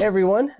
Everyone,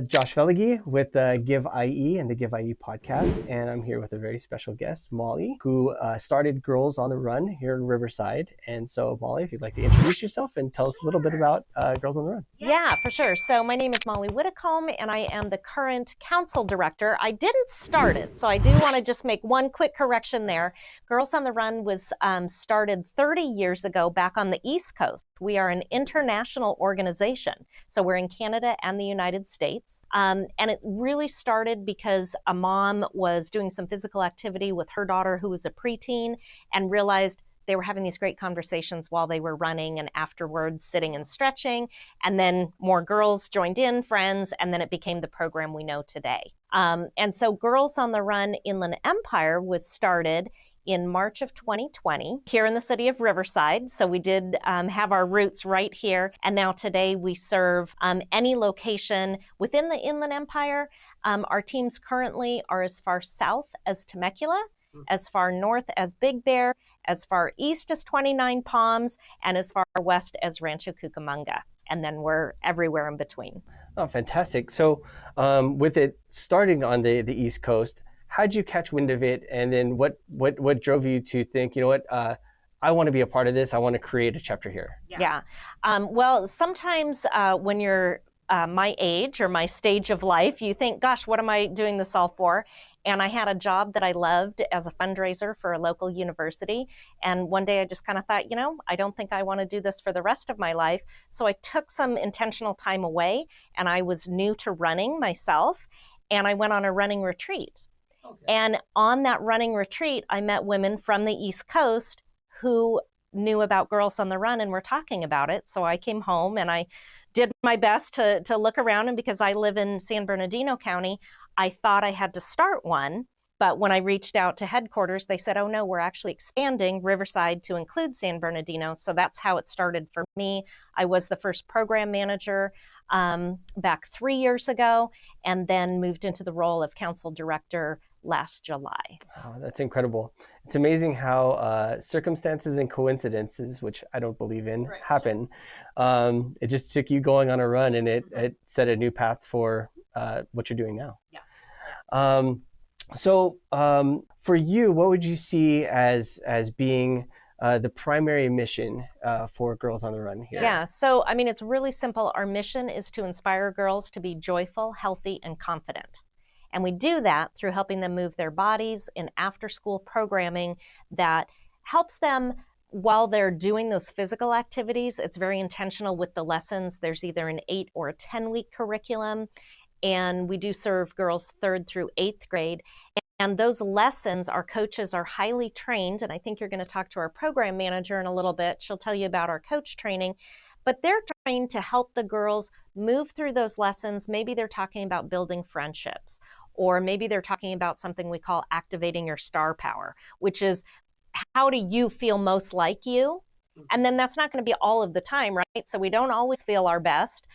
Josh Velige with Give IE and the Give IE podcast, and I'm here with a very special guest, Molly, who started Girls on the Run here in Riverside. And so, Molly, if you'd like to introduce yourself and tell us a little bit about Girls on the Run. Yeah, for sure. So my name is Molly Whitacombe, and I am the current council director. I didn't start it, so I do want to just make one quick correction there. Girls on the Run was started 30 years ago back on the East Coast. We are an international organization, so we're in Canada and the United States. And it really started because a mom was doing some physical activity with her daughter who was a preteen and realized they were having these great conversations while they were running and afterwards sitting and stretching. And then more girls joined in, friends, and then it became the program we know today. And so Girls on the Run Inland Empire was started in March of 2020 here in the city of Riverside. So we did have our roots right here. And now today we serve any location within the Inland Empire. Our teams currently are as far south as Temecula, as far north as Big Bear, as far east as 29 Palms, and as far west as Rancho Cucamonga. And then we're everywhere in between. Oh, fantastic. So with it starting on the East Coast, how'd you catch wind of it? And then what drove you to think, you know what, I want to be a part of this. I want to create a chapter here. Yeah. Well, sometimes when you're my age or my stage of life, you think, gosh, what am I doing this all for? And I had a job that I loved as a fundraiser for a local university. And one day I just kind of thought, I don't think I want to do this for the rest of my life. So I took some intentional time away, and I was new to running myself. And I went on a running retreat. Okay. And on that running retreat, I met women from the East Coast who knew about Girls on the Run and were talking about it. So I came home and I did my best to look around. And because I live in San Bernardino County, I thought I had to start one. But when I reached out to headquarters, they said, oh no, we're actually expanding Riverside to include San Bernardino. So that's how it started for me. I was the first program manager back 3 years ago, and then moved into the role of council director last July. Oh, that's incredible. It's amazing how circumstances and coincidences, which I don't believe in, happen. It just took you going on a run, and it set a new path for what you're doing now. Yeah. So for you, what would you see as being the primary mission for Girls on the Run here? Yeah, so I mean, it's really simple. Our mission is to inspire girls to be joyful, healthy, and confident. And we do that through helping them move their bodies in after-school programming that helps them while they're doing those physical activities. It's very intentional with the lessons. There's either an 8 or a 10-week curriculum. And we do serve girls 3rd through 8th grade. And those lessons, our coaches are highly trained. And I think you're going to talk to our program manager in a little bit. She'll tell you about our coach training. But they're trained to help the girls move through those lessons. Maybe they're talking about building friendships, or maybe they're talking about something we call activating your star power, which is how do you feel most like you? And then that's not going to be all of the time, right? So we don't always feel our best.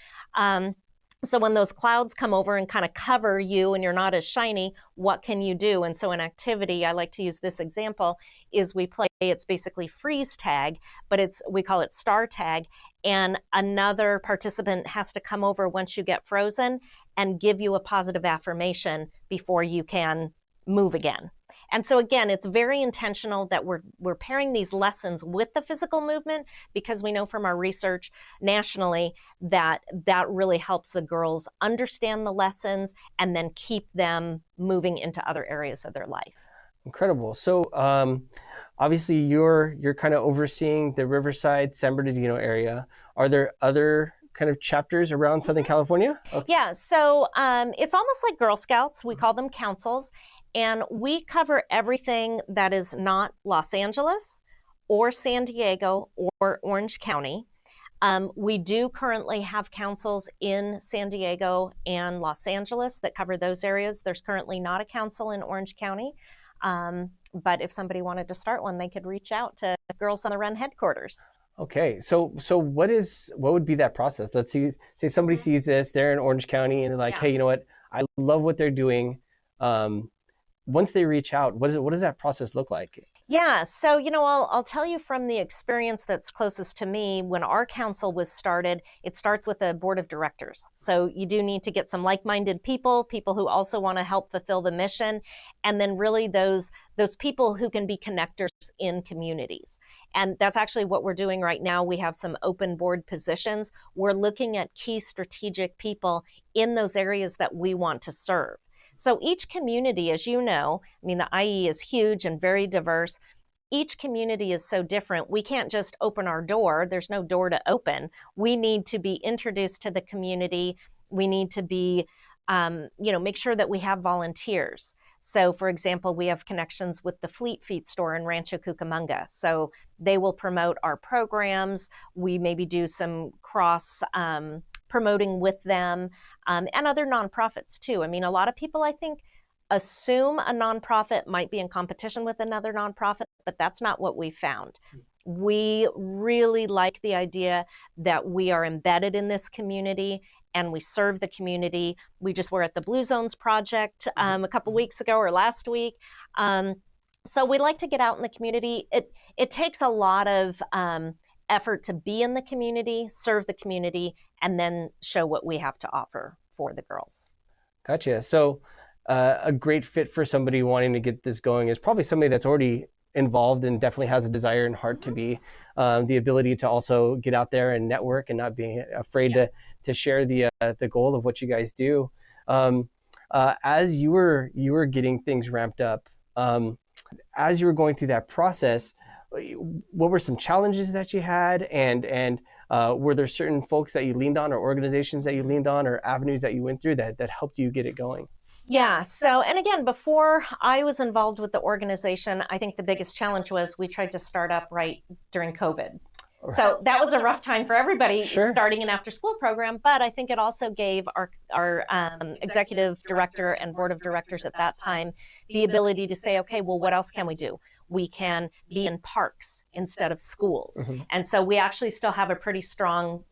So when those clouds come over and kind of cover you and you're not as shiny, what can you do? And so an activity, I like to use this example, is we play, it's basically freeze tag, but we call it star tag. And another participant has to come over once you get frozen and give you a positive affirmation before you can move again. And so again, it's very intentional that we're pairing these lessons with the physical movement, because we know from our research nationally that really helps the girls understand the lessons and then keep them moving into other areas of their life. Incredible. So obviously you're kind of overseeing the Riverside, San Bernardino area. Are there other kind of chapters around Southern California? Okay. Yeah, so it's almost like Girl Scouts. We call them councils. And we cover everything that is not Los Angeles or San Diego or Orange County. We do currently have councils in San Diego and Los Angeles that cover those areas. There's currently not a council in Orange County. But if somebody wanted to start one, they could reach out to Girls on the Run headquarters. Okay, so what would be that process? Let's say somebody sees this, they're in Orange County, and they're like, hey, you know what? I love what they're doing. Once they reach out, what does that process look like? Yeah, so I'll tell you from the experience that's closest to me. When our council was started, it starts with a board of directors. So you do need to get some like-minded people, people who also want to help fulfill the mission, and then really those people who can be connectors in communities. And that's actually what we're doing right now. We have some open board positions. We're looking at key strategic people in those areas that we want to serve. So each community, as you know, I mean, the IE is huge and very diverse. Each community is so different. We can't just open our door. There's no door to open. We need to be introduced to the community. We need to be, make sure that we have volunteers. So, for example, we have connections with the Fleet Feet store in Rancho Cucamonga. So they will promote our programs. We maybe do some cross promoting with them, and other nonprofits too. I mean, a lot of people, I think, assume a nonprofit might be in competition with another nonprofit, but that's not what we found. We really like the idea that we are embedded in this community and we serve the community. We just were at the Blue Zones Project a couple weeks ago or last week. So we like to get out in the community. It takes a lot of effort to be in the community, serve the community, and then show what we have to offer for the girls. Gotcha. So a great fit for somebody wanting to get this going is probably somebody that's already involved and definitely has a desire and heart to be. The ability to also get out there and network and not being afraid to share the goal of what you guys do. As you were getting things ramped up, as you were going through that process, what were some challenges that you had, and were there certain folks that you leaned on, or organizations that you leaned on, or avenues that you went through that helped you get it going? Yeah. So, and again, before I was involved with the organization, I think the biggest challenge was we tried to start up right during COVID. So that was a rough time for everybody starting an after school program, but I think it also gave our executive director and board of directors at that time the ability to say, okay, well, what else can we do? We can be in parks instead of schools. And so we actually still have a pretty strong,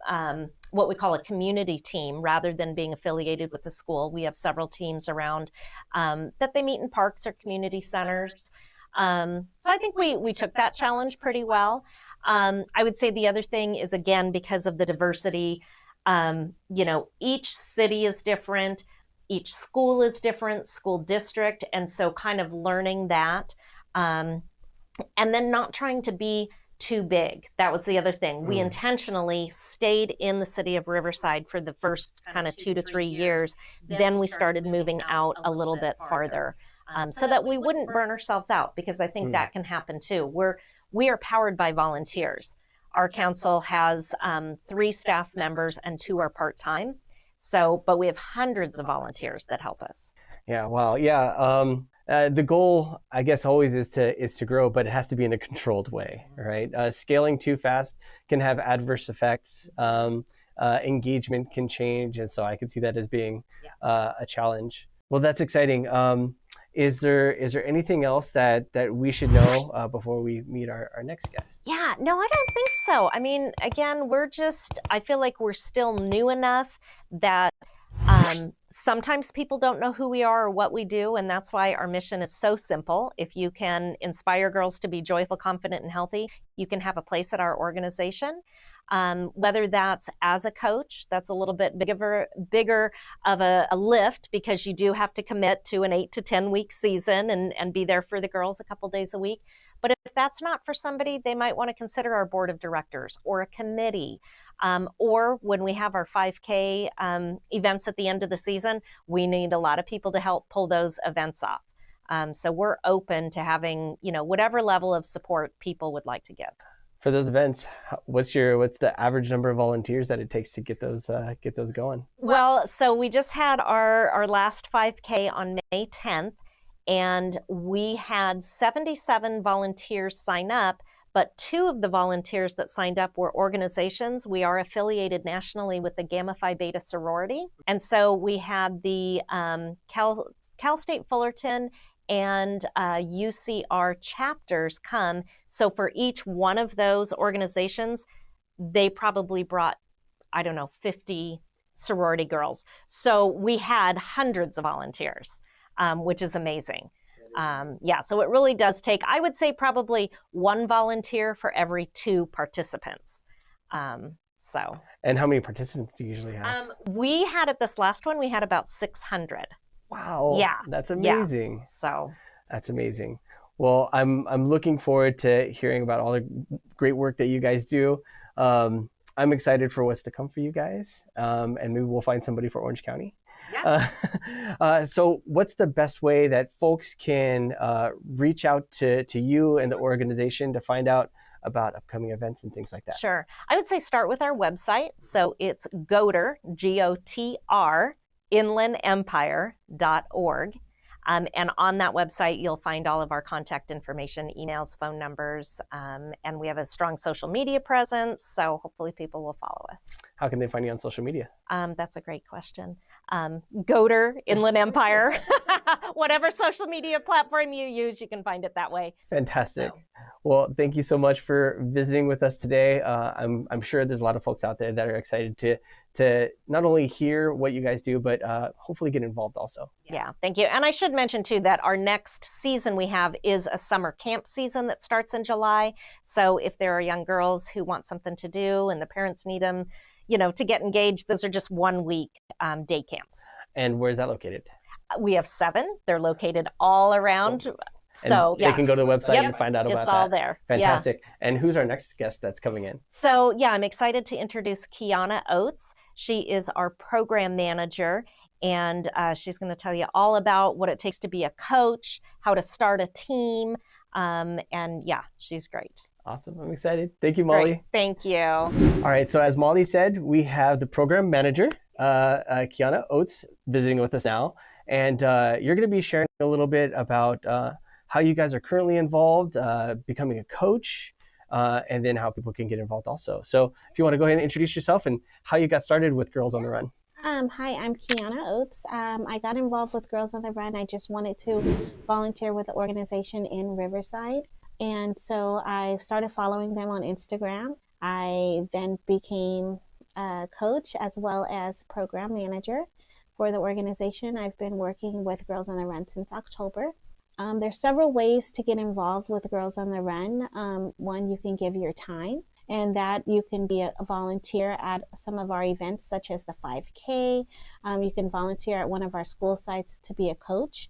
what we call a community team, rather than being affiliated with the school. We have several teams around that they meet in parks or community centers. So I think we took that challenge pretty well. I would say the other thing is, again, because of the diversity, each city is different, each school is different, school district, and so kind of learning that, and then not trying to be too big. That was the other thing. We intentionally stayed in the city of Riverside for the first kind of 2 to 3 years. Then we started moving out a little bit farther, so that we wouldn't burn ourselves out, because I think that can happen too. We are powered by volunteers. Our council has 3 staff members and 2 are part-time. So, but we have hundreds of volunteers that help us. Yeah, wow. Yeah. The goal, I guess, always is to grow, but it has to be in a controlled way, right? Scaling too fast can have adverse effects. Engagement can change, and so I can see that as being a challenge. Well, that's exciting. Is there anything else that we should know before we meet our next guest? Yeah, no, I don't think so. I mean, again, I feel like we're still new enough that sometimes people don't know who we are or what we do, and that's why our mission is so simple. If you can inspire girls to be joyful, confident, and healthy, you can have a place at our organization. Whether that's as a coach, that's a little bit bigger of a lift, because you do have to commit to an 8 to 10 week season and be there for the girls a couple days a week. But if that's not for somebody, they might want to consider our board of directors or a committee. Or when we have our 5K events at the end of the season, we need a lot of people to help pull those events off. So we're open to having, whatever level of support people would like to give. For those events, what's the average number of volunteers that it takes to get those going? Well, so we just had our last 5K on May 10th, and we had 77 volunteers sign up, but 2 of the volunteers that signed up were organizations. We are affiliated nationally with the Gamma Phi Beta sorority, and so we had the Cal State Fullerton and UCR chapters come. So for each one of those organizations, they probably brought, 50 sorority girls. So we had hundreds of volunteers, which is amazing. So it really does take, I would say, probably one volunteer for every 2 participants. And how many participants do you usually have? We had at this last one, we had about 600. Wow. Yeah. That's amazing. Yeah. So that's amazing. Well, I'm looking forward to hearing about all the great work that you guys do. I'm excited for what's to come for you guys, and maybe we'll find somebody for Orange County. Yeah. So what's the best way that folks can reach out to you and the organization to find out about upcoming events and things like that? Sure. I would say start with our website. So it's GOTR, G-O-T-R, inlandempire.org. And on that website, you'll find all of our contact information, emails, phone numbers, and we have a strong social media presence. So hopefully people will follow us. How can they find you on social media? That's a great question. GOTR, Inland Empire, whatever social media platform you use, you can find it that way. Fantastic. Well, thank you so much for visiting with us today. I'm sure there's a lot of folks out there that are excited to not only hear what you guys do, but hopefully get involved also. Yeah, thank you. And I should mention too that our next season we have is a summer camp season that starts in July. So if there are young girls who want something to do and the parents need them, to get engaged, those are just 1 week day camps. And where is that located? We have 7. They're located all around. Cool. So they can go to the website and find out about that. It's all there. Fantastic. Yeah. And who's our next guest that's coming in? So I'm excited to introduce Kiana Oates. She is our program manager, and she's going to tell you all about what it takes to be a coach, how to start a team, and she's great. Awesome. I'm excited. Thank you, Molly. Great. Thank you. All right. So as Molly said, we have the program manager, Kiana Oates, visiting with us now. And you're going to be sharing a little bit about how you guys are currently involved, becoming a coach, and then how people can get involved also. So if you want to go ahead and introduce yourself and how you got started with Girls on the Run. Hi, I'm Kiana Oates. I got involved with Girls on the Run. I just wanted to volunteer with the organization in Riverside. And so I started following them on Instagram. I then became a coach as well as program manager for the organization. I've been working with Girls on the Run since October. There's several ways to get involved with Girls on the Run. One, you can give your time, and that you can be a volunteer at some of our events, such as the 5K. You can volunteer at one of our school sites to be a coach.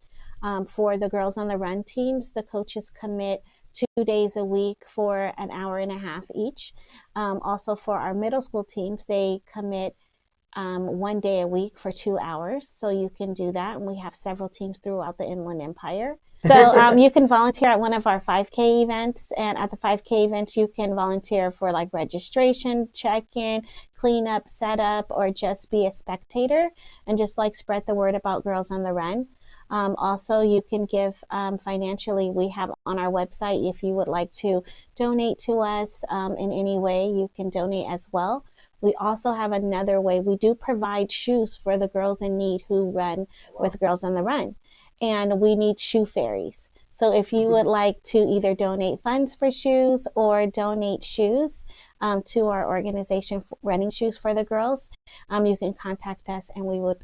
For the Girls on the Run teams, the coaches commit 2 days a week for an hour and a half each. Also for our middle school teams, they commit 1 day a week for 2 hours. So you can do that. And we have several teams throughout the Inland Empire. So you can volunteer at one of our 5K events. And at the 5K events, you can volunteer for like registration, check-in, cleanup, setup, or just be a spectator and just like spread the word about Girls on the Run. Also, you can give financially. We have on our website, if you would like to donate to us in any way, you can donate as well. We also have another way. We do provide shoes for the girls in need who run with Girls on the Run. And we need shoe fairies. So if you would like to either donate funds for shoes or donate shoes to our organization, Running Shoes for the Girls, you can contact us and we would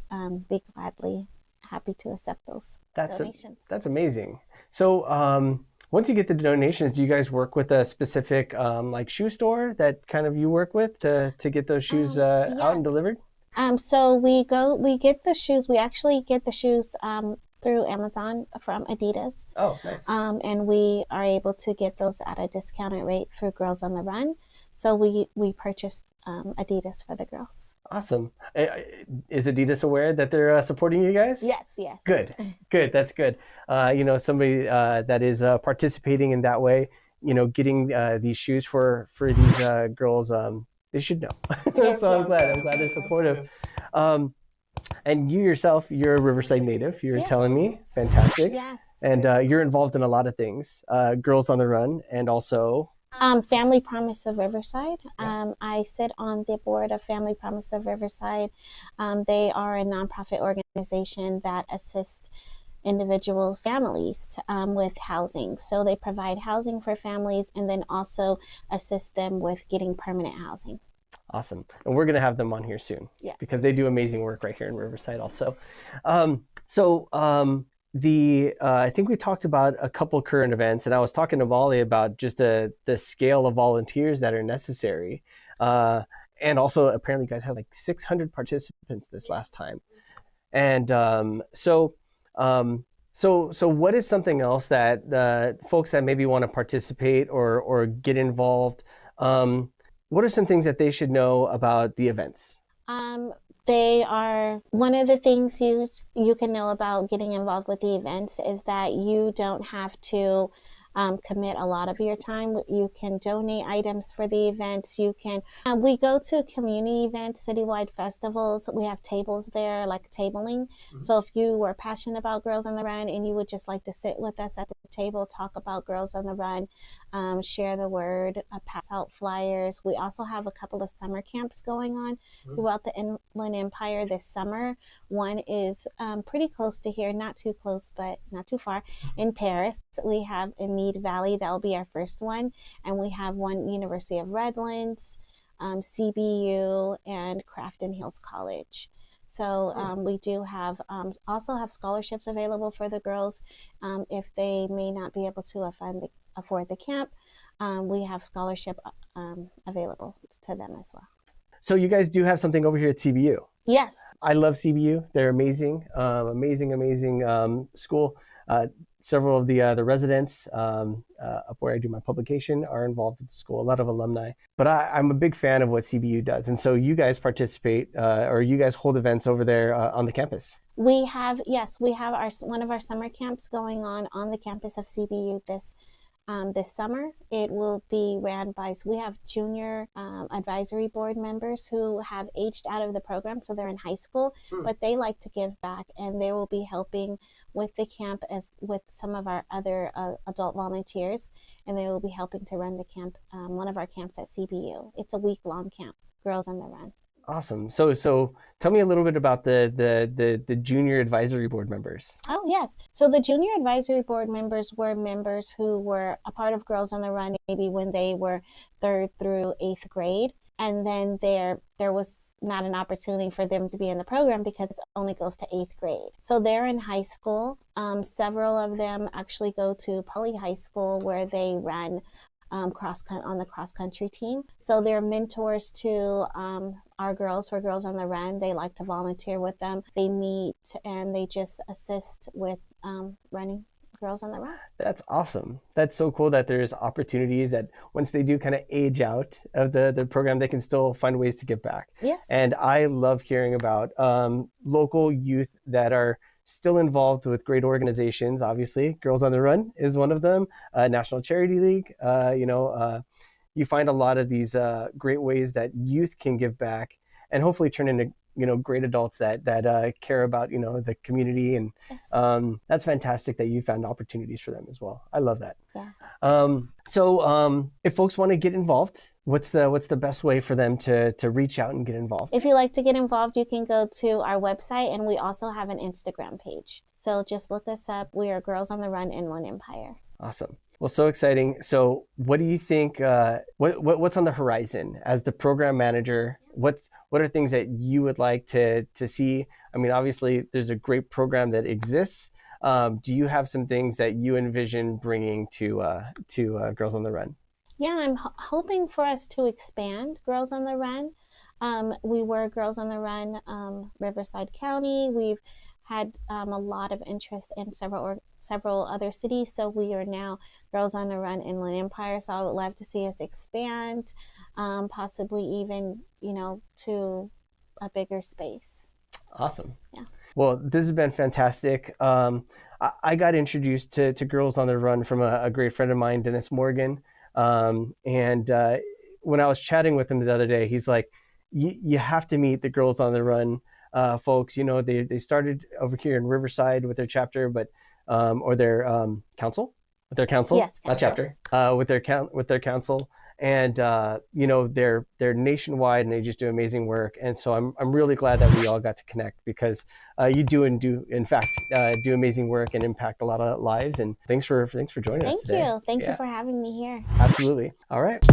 be gladly happy to accept those donations. That's amazing. So once you get the donations, do you guys work with a specific like shoe store that kind of you work with to get those shoes out and delivered? So we get the shoes. We actually get the shoes through Amazon from Adidas. Oh, nice. And we are able to get those at a discounted rate for Girls on the Run. So we purchased Adidas for the girls. Awesome. Is Adidas aware that they're supporting you guys? Yes. Good. That's good. Somebody that is participating in that way, getting these shoes for these girls, they should know. Yes, so I'm glad they're supportive. And you yourself, you're a Riverside native. You're telling me. Fantastic. Yes. And you're involved in a lot of things, Girls on the Run, and also Family Promise of Riverside. I sit on the board of Family Promise of Riverside. They are a nonprofit organization that assists individual families with housing. So they provide housing for families and then also assist them with getting permanent housing. Awesome. And we're going to have them on here soon. Yes. Because they do amazing work right here in Riverside also. I think we talked about a couple current events, and I was talking to Molly about just the scale of volunteers that are necessary. Uh, and also, apparently, you guys had like 600 participants this last time. And so what is something else that folks that maybe want to participate or get involved? What are some things that they should know about the events? Um, they are one of the things you can know about getting involved with the events is that you don't have to commit a lot of your time. You can donate items for the events. You can. We go to community events, citywide festivals. We have tables there, like tabling. Mm-hmm. So if you were passionate about Girls on the Run and you would just like to sit with us at the table, talk about Girls on the Run, share the word, pass out flyers. We also have a couple of summer camps going on mm-hmm. throughout the Inland Empire this summer. One is pretty close to here, not too close, but not too far. In Paris, we have in Mead Valley. That will be our first one. And we have one University of Redlands, CBU, and Crafton Hills College. So we do have also have scholarships available for the girls if they may not be able to afford the camp. We have scholarship available to them as well. So you guys do have something over here at CBU. Yes. I love CBU. They're amazing, amazing school. Several of the residents up where I do my publication are involved with the school, a lot of alumni. But I'm a big fan of what CBU does. And so you guys participate or you guys hold events over there on the campus. We have one of our summer camps going on the campus of CBU this summer. It will be ran by, we have junior advisory board members who have aged out of the program, so they're in high school, but they like to give back, and they will be helping with the camp as with some of our other adult volunteers, and they will be helping to run the camp, one of our camps at CBU. It's a week-long camp, Girls on the Run. Awesome. So tell me a little bit about the junior advisory board members. Oh, yes. So the junior advisory board members were members who were a part of Girls on the Run maybe when they were 3rd through 8th grade. And then there was not an opportunity for them to be in the program because it only goes to 8th grade. So they're in high school. Several of them actually go to Poly High School where they run on the cross country team. So they're mentors to our girls for Girls on the Run. They like to volunteer with them. They meet and they just assist with running Girls on the Run. That's awesome. That's so cool that there's opportunities that once they do kind of age out of the program, they can still find ways to give back. Yes. And I love hearing about local youth that are still involved with great organizations. Obviously, Girls on the Run is one of them. National Charity League. You find a lot of these great ways that youth can give back and hopefully turn into great adults that care about the community, and yes. That's fantastic that you found opportunities for them as well. I love that. Yeah. So if folks want to get involved, what's the best way for them to reach out and get involved? If you like to get involved, you can go to our website, and we also have an Instagram page. So just look us up. We are Girls on the Run Inland Empire. Awesome. Well, so exciting. So what do you think, what's on the horizon as the program manager? What are things that you would like to see? I mean, obviously there's a great program that exists. Do you have some things that you envision bringing to Girls on the Run? Yeah, I'm hoping for us to expand Girls on the Run. We were Girls on the Run Riverside County. We've had a lot of interest in several other cities, so we are now Girls on the Run Inland Empire. So I would love to see us expand, possibly even to a bigger space. Awesome. Yeah. Well, this has been fantastic. I got introduced to Girls on the Run from a great friend of mine, Dennis Morgan, and when I was chatting with him the other day, he's like, "You have to meet the Girls on the Run." Folks, they started over here in Riverside with their chapter, but or their council, with their council, yes, not chapter, with their council, and they're nationwide and they just do amazing work. And so I'm really glad that we all got to connect because you do in fact do amazing work and impact a lot of lives. And thanks for joining us today. Thank you for having me here. Absolutely. All right.